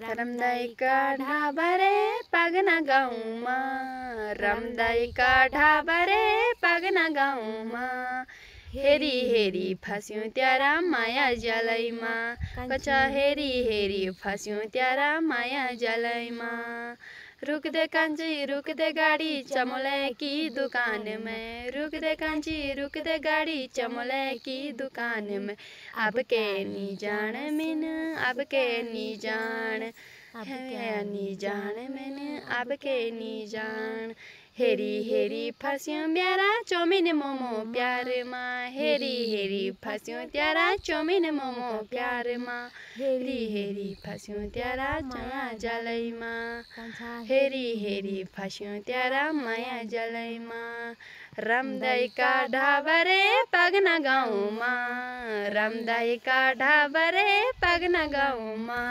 रमदाइका ढाबा रे पागना गाउँमा, रमदाइका ढाबा रे पागना गाउँमा। हेरी हेरी फस्यौं त्यारा माया जालैमा, कच्चा हेरी हेरी फस्यौं त्यारा माया जालैमा। रुक दे कान्छी रुक दे गाडी चमोले की दुकान में, रुक दे कान्छी रुक दे गाडी चमोले की दुकान में। अब के नी जान मिन अब के नी जान, नी जान मिन अब के नी जान। हेरी हेरी फस्यौं ब्यारा चौमिन मोमो प्यारमा, हेरी हेरी फस्यौं त्यारा चौमिन मोमो प्यारमा। हेरी हेरी फस्यौं त्यारा माया जालैमा, हेरी हेरी फस्यौं त्यारा माया जालैमा। रमदाइका ढाबा रे पागना गाउँमा, रमदाइका ढाबा रे पागना गाउँमा।